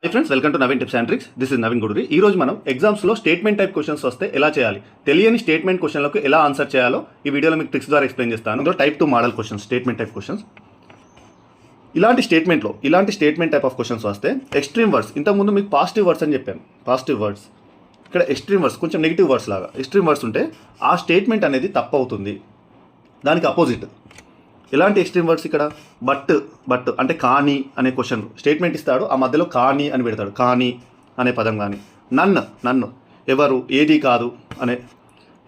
High friends, welcome to Naveen tips and tricks. This is Naveen Guduri. ఈ రోజు మనం ఎగ్జామ్స్లో స్టేట్మెంట్ టైప్ క్వశ్చన్స్ వస్తే ఎలా చేయాలి, తెలియని స్టేట్మెంట్ క్వశ్చన్లకు ఎలా ఆన్సర్ చేయాలో ఈ వీడియోలో మీకు ట్రిక్స్ ద్వారా ఎక్స్ప్లెయిన్ చేస్తాను. ఇందులో type 2 model questions, statement type questions. ఇలాంటి స్టేట్మెంట్ టైప్ ఆఫ్ క్వశ్చన్స్ వస్తే ఎక్స్ట్రీమ్ వర్డ్స్, ఇంతకుముందు మీకు పాజిటివ్ వర్డ్స్ అని చెప్పాను. పాజిటివ్ వర్డ్స్, ఇక్కడ ఎక్స్ట్రీమ్ వర్డ్స్, కొంచెం నెగిటివ్ వర్డ్స్ లాగా ఎక్స్ట్రీమ్ వర్డ్స్ ఉంటే ఆ స్టేట్మెంట్ అనేది తప్పు అవుతుంది. దానికి అపోజిట్ ఎలాంటి ఎక్స్ట్రీమ్ వర్డ్స్, ఇక్కడ బట్ అంటే కానీ అనే క్వశ్చన్ స్టేట్మెంట్ ఇస్తాడు, ఆ మధ్యలో కానీ అని పెడతాడు. కానీ అనే పదం కానీ, నన్ను ఎవరు, ఏది కాదు అనే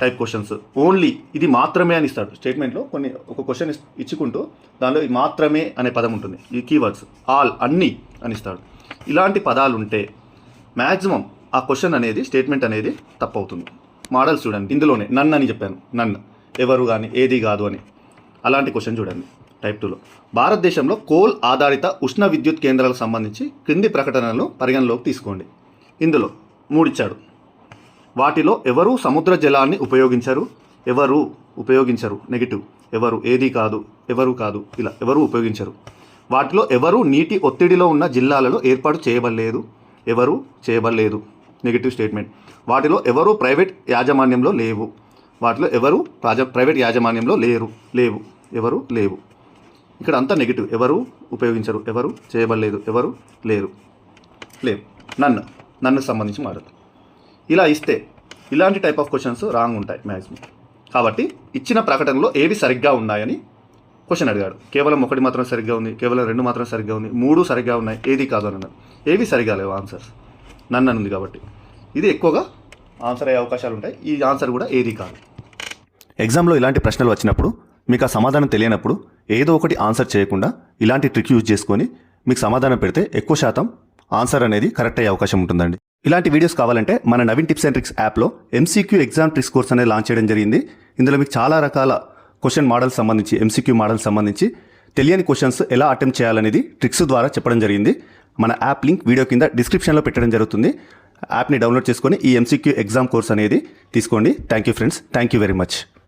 టైప్ క్వశ్చన్స్. ఓన్లీ, ఇది మాత్రమే అని ఇస్తాడు స్టేట్మెంట్లో. ఒక క్వశ్చన్ ఇచ్చుకుంటూ దానిలో ఇది మాత్రమే అనే పదం ఉంటుంది. ఈ కీవర్డ్స్ ఆల్, అన్నీ అని ఇస్తాడు. ఇలాంటి పదాలు ఉంటే మ్యాక్సిమం ఆ క్వశ్చన్ అనేది, స్టేట్మెంట్ అనేది తప్పు అవుతుంది. మోడల్స్ చూడండి, ఇందులోనే నన్ను అని చెప్పాను, నన్ను ఎవరు కానీ ఏది కాదు అని. అలాంటి క్వశ్చన్ చూడండి టైప్ 2లో. భారతదేశంలో కోల్ ఆధారిత ఉష్ణ విద్యుత్ కేంద్రాలకు సంబంధించి క్రింది ప్రకటనలను పరిగణలోకి తీసుకోండి. ఇందులో 3 ఇచ్చాడు. వాటిలో ఎవరు సముద్ర జలాన్ని ఉపయోగించరు, నెగిటివ్. ఎవరు, ఏది కాదు, ఎవరు కాదు, ఇలా ఎవరు ఉపయోగించరు. వాటిలో ఎవరు నీటి ఒత్తిడిలో ఉన్న జిల్లాలలో ఏర్పాటు చేయబడలేదు, నెగిటివ్ స్టేట్మెంట్. వాటిలో ఎవరు ప్రైవేట్ యాజమాన్యంలో లేవు. వాటిలో ఎవరు ప్రైవేట్ యాజమాన్యంలో లేవు. ఎవరు లేవు. ఇక్కడ అంతా నెగిటివ్. ఎవరు ఉపయోగించరు, ఎవరు చేయబడలేదు, ఎవరు లేవు. నన్ను సంబంధించి మాట్లాడు. ఇలా ఇస్తే ఇలాంటి టైప్ ఆఫ్ క్వశ్చన్స్ రాంగ్ ఉంటాయి మ్యాక్సిమం. కాబట్టి ఇచ్చిన ప్రకటనలో ఏవి సరిగ్గా ఉన్నాయని క్వశ్చన్ అడిగాడు. కేవలం 1 మాత్రం సరిగ్గా ఉంది, కేవలం 2 మాత్రం సరిగ్గా ఉంది, 3 సరిగ్గా ఉన్నాయి, ఏది కాదు అని అన్నాడు. ఏవి సరిగ్గా లేవు ఆన్సర్స్. నన్ను ఉంది కాబట్టి ఇది ఎక్కువగా ఆన్సర్ అయ్యే అవకాశాలు ఉంటాయి. ఈ ఆన్సర్ కూడా ఏది కాదు. ఎగ్జామ్లో ఇలాంటి ప్రశ్నలు వచ్చినప్పుడు మీకు ఆ సమాధానం తెలియనప్పుడు ఏదో ఒకటి ఆన్సర్ చేయకుండా ఇలాంటి ట్రిక్ యూజ్ చేసుకొని మీకు సమాధానం పెడితే ఎక్కువ శాతం ఆన్సర్ అనేది కరెక్ట్ అయ్యే అవకాశం ఉంటుందండి. ఇలాంటి వీడియోస్ కావాలంటే మన నవీన్ టిప్స్ అండ్ ట్రిక్స్ యాప్లో MCQ ఎగ్జామ్ ట్రిక్స్ కోర్స్ అనేది లాంచ్ చేయడం జరిగింది. ఇందులో మీకు చాలా రకాల క్వశ్చన్ మోడల్స్ సంబంధించి, MCQ మోడల్స్ సంబంధించి తెలియని క్వశ్చన్స్ ఎలా అటెంప్ట్ చేయాలనేది ట్రిక్స్ ద్వారా చెప్పడం జరిగింది. మన యాప్ లింక్ వీడియో కింద డిస్క్రిప్షన్లో పెట్టడం జరుగుతుంది. యాప్ని డౌన్లోడ్ చేసుకొని ఈ MCQ ఎగ్జామ్ కోర్స్ అనేది తీసుకోండి. Thank you friends, thank you very much.